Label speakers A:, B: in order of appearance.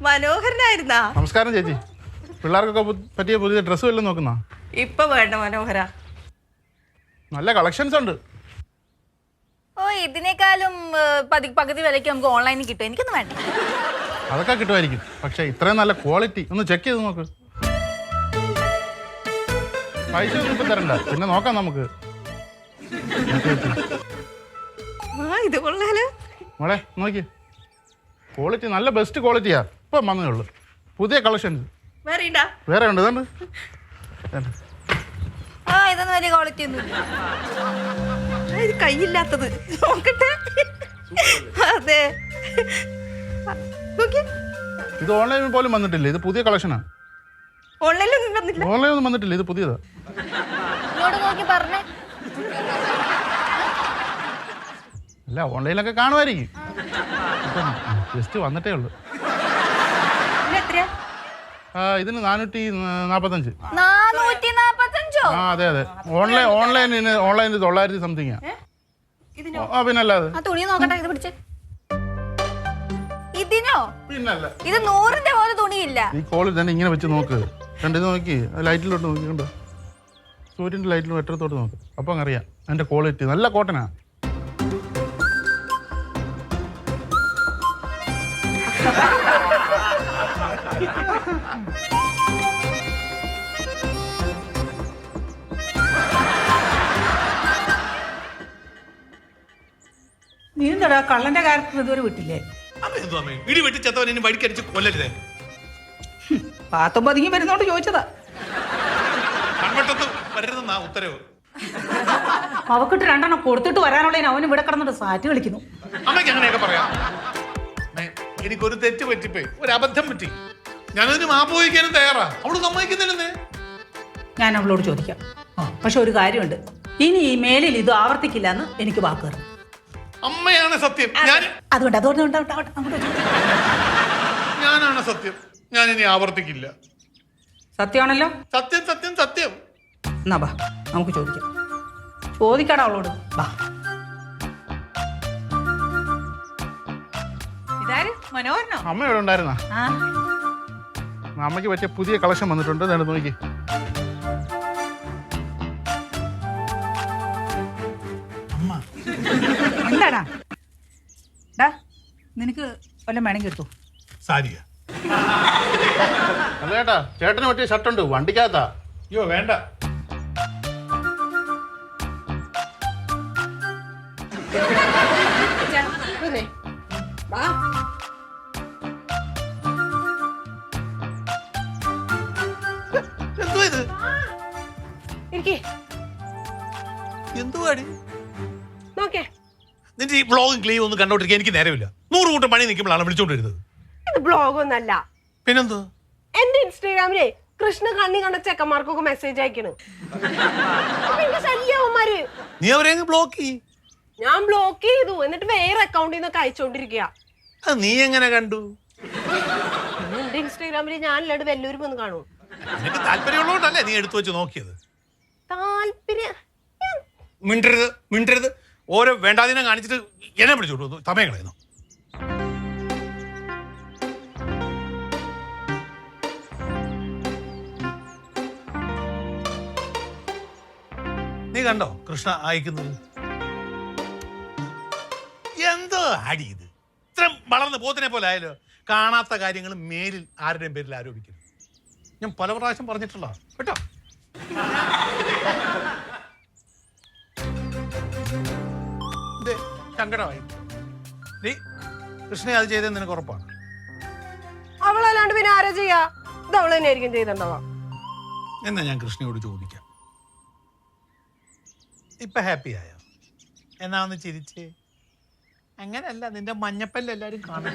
A: മനോഹരനായിരുന്നാ?
B: നമസ്കാരം ചേച്ചി. പിള്ളേർക്കൊക്കെ പറ്റിയ പുതിയ ഡ്രസ്സ് വല്ലതും നോക്കുന്ന?
A: ഇപ്പൊ വേണ്ട മനോഹര,
B: നല്ല കളക്ഷൻസ് ഉണ്ട്.
C: ഓ ഇതിനേക്കാളും പകുതി വിലയ്ക്ക് നമുക്ക് ഓൺലൈനിൽ കിട്ടും. എനിക്കൊന്നും വേണ്ട.
B: അതൊക്കെ കിട്ടുമായിരിക്കും, പക്ഷെ ഇത്രയും നല്ല ക്വാളിറ്റി ഒന്ന് ചെക്ക് ചെയ്ത് നോക്ക്. പൈസ ഒന്നും ഇപ്പം തരണ്ട, പിന്നെ നോക്കാം നമുക്ക്.
A: ഇത് കൊള്ളാലോ
B: മോളെ നോക്കി, ക്വാളിറ്റി നല്ല ബെസ്റ്റ് ക്വാളിറ്റിയാ. ഇപ്പം വന്നേ ഉള്ളു പുതിയ കളക്ഷൻസ്. വേറെ ഉണ്ട് ഇതുണ്ട്.
C: ഇതൊന്നും വലിയ ക്വാളിറ്റി ഒന്നും
A: ഇത് കയ്യില്ലാത്തത് നോക്കട്ടെ. അതെ,
B: ഇത് ഓൺലൈനിൽ പോലും വന്നിട്ടില്ല. ഇത് പുതിയ കളക്ഷനാ. ഓൺലൈനൊന്നും വന്നിട്ടില്ല, ഇത് പുതിയതാ.
C: നോക്കി പറഞ്ഞേ.
B: അല്ല ഓൺലൈനിലൊക്കെ കാണുമായിരിക്കും. ജസ്റ്റ് വന്നിട്ടേ ഉള്ളു. ഇതിന് 445. അതെ അതെ. ഓൺലൈനിന് 900 സംതിങ്. പിന്നല്ലാതെ
C: ഇതിനോ?
B: പിന്നല്ല,
C: ഇത് 100ന്റെ പോലെ തുണിയില്ല.
B: ഈ ക്വാളിറ്റി തന്നെ ഇങ്ങനെ വെച്ച് നോക്ക്. ഇത് നോക്കി, ലൈറ്റിലോട്ട് നോക്കി കണ്ടോ, സൂര്യൻ്റെ ലൈറ്റിലും എട്ടത്തോട്ട് നോക്ക്. അപ്പം അറിയാം അതിൻ്റെ ക്വാളിറ്റി. നല്ല കോട്ടനാ.
D: നീ എന്താടാ കള്ളന്റെ ക്യാരക്ടർ ഇതുവരെ വിട്ടില്ലേ?
E: ഇടി വെട്ടി ചത്തവനെ വഴിക്കടിച്ച് കൊല്ലരുതേ.
D: പാത്തും പതുങ്ങി വരുന്നോണ്ട് ചോദിച്ചതാ.
E: കൺവെട്ടത്ത് വരരുതെന്നാ ഉത്തരവ്.
D: അവക്കിട്ട് 2 കൊടുത്തിട്ട് വരാനുള്ളതിന് അവന് ഇവിടെ കിടന്നിട്ട് സാറ്റ് കളിക്കുന്നു.
E: അമ്മയ്ക്ക് അങ്ങനെയൊക്കെ പറയാം. എനിക്കൊരു തെറ്റ് പറ്റിപ്പോയി, ഒരു അബദ്ധം പറ്റി. ഞാനതിന് മാപ്പ് വഹിക്കാനും തയ്യാറാ. അവള് സമ്മതിക്കുന്നില്ലെന്നേ.
D: ഞാൻ അവളോട് ചോദിക്കാം. പക്ഷെ ഒരു കാര്യമുണ്ട്, ഇനി ഈ മേലിൽ ഇത് ആവർത്തിക്കില്ല എന്ന് എനിക്ക് വാക്ക് തരണം.
E: അമ്മയാണ് സത്യം. ഞാനാണ് സത്യം. ഞാൻ ഇനി ആവർത്തിക്കില്ല.
D: സത്യമാണല്ലോ?
E: സത്യം സത്യം സത്യം.
D: എന്നാ ബാ നമുക്ക് ചോദിക്കാം. ചോദിക്കാടാ അവളോട്. ബാ.
A: മനോഹരനോ?
B: അമ്മ ഇവിടെ ഉണ്ടായിരുന്നാ? അമ്മയ്ക്ക് പറ്റിയ പുതിയ കളക്ഷൻ വന്നിട്ടുണ്ട്. നോക്കി.
D: എന്താടാ നിനക്ക് വല്ലതും വേണമെങ്കിൽ എടുത്തു.
E: സാരിയ
B: അല്ല ചേട്ടാ, ചേട്ടന് പറ്റിയ ഷർട്ടുണ്ട് വണ്ടിക്കകത്താ.
E: അയ്യോ വേണ്ട. എന്തോ ഇത്? എന്തുവാടി നിന്റെ ഈ ബ്ലോഗും ക്ലീവും ഒന്നും കണ്ടോണ്ടിരിക്കാൻ എനിക്ക് നേരമില്ല. 100 കൂട്ടം പണി നിൽക്കുമ്പോഴാണ് വിളിച്ചോണ്ട് വരുന്നത്.
F: ഇത് ബ്ലോഗ് ഒന്നല്ല.
E: പിന്നെന്തോ?
F: എന്റെ ഇൻസ്റ്റാഗ്രാമിലെ കൃഷ്ണ കണ്ണി കണ്ട ചെക്കന്മാർക്കൊക്കെ മെസ്സേജ് അയക്കണ്. ശല്യവന്മാര്.
E: നീ അവരെ ബ്ലോക്ക് ചെയ്യ്.
F: ഞാൻ ബ്ലോക്ക് ചെയ്തു, എന്നിട്ട് വേറെ അക്കൗണ്ടിൽ നിന്നൊക്കെ അയച്ചോണ്ടിരിക്കുക.
E: നീ എങ്ങനെ കണ്ടു?
F: എന്റെ ഇൻസ്റ്റാഗ്രാമിൽ ഞാനില്ലാണ്ട് വല്ലവരും വന്ന് കാണൂ.
E: നിനക്ക് താല്പര്യമുള്ളതുകൊണ്ടല്ലേ നീ എടുത്തു വെച്ച് നോക്കിയത്?
F: താല്പര്യം
E: മിണ്ടരുത് മിണ്ടരുത്. ഓരോ വേണ്ടാതിനെ കാണിച്ചിട്ട് എന്നെ പിടിച്ചോട്ടു സമയം കളയുന്നു. നീ കണ്ടോ കൃഷ്ണ അയക്കുന്നത്? എന്തോ ആടി ഇത്? ഇത്ര വളർന്ന് പോത്തിനെ പോലെ ആയാലോ. കാണാത്ത കാര്യങ്ങൾ മേലിൽ ആരുടെയും പേരിൽ ആരോപിക്കുന്നു. ഞാൻ പല പ്രാവശ്യം പറഞ്ഞിട്ടുള്ള കേട്ടോ. സങ്കടമായി. നീ കൃഷ്ണയെ അത് ചെയ്തെന്ന് നിനക്ക് ഉറപ്പാണ്?
F: അവളല്ലാണ്ട് പിന്നെ ആരാ ചെയ്യാ? ഇത് അവള് തന്നെ ആയിരിക്കും ചെയ്തിട്ടുണ്ടാവാ.
E: എന്നാ ഞാൻ കൃഷ്ണയോട് ചോദിക്കാം, ഇപ്പൊ ഹാപ്പി ആയോ? എന്നാ ഒന്ന് ചിരിച്ചേ. അങ്ങനല്ല, നിന്റെ മഞ്ഞപ്പല്ല എല്ലാരും കാണും.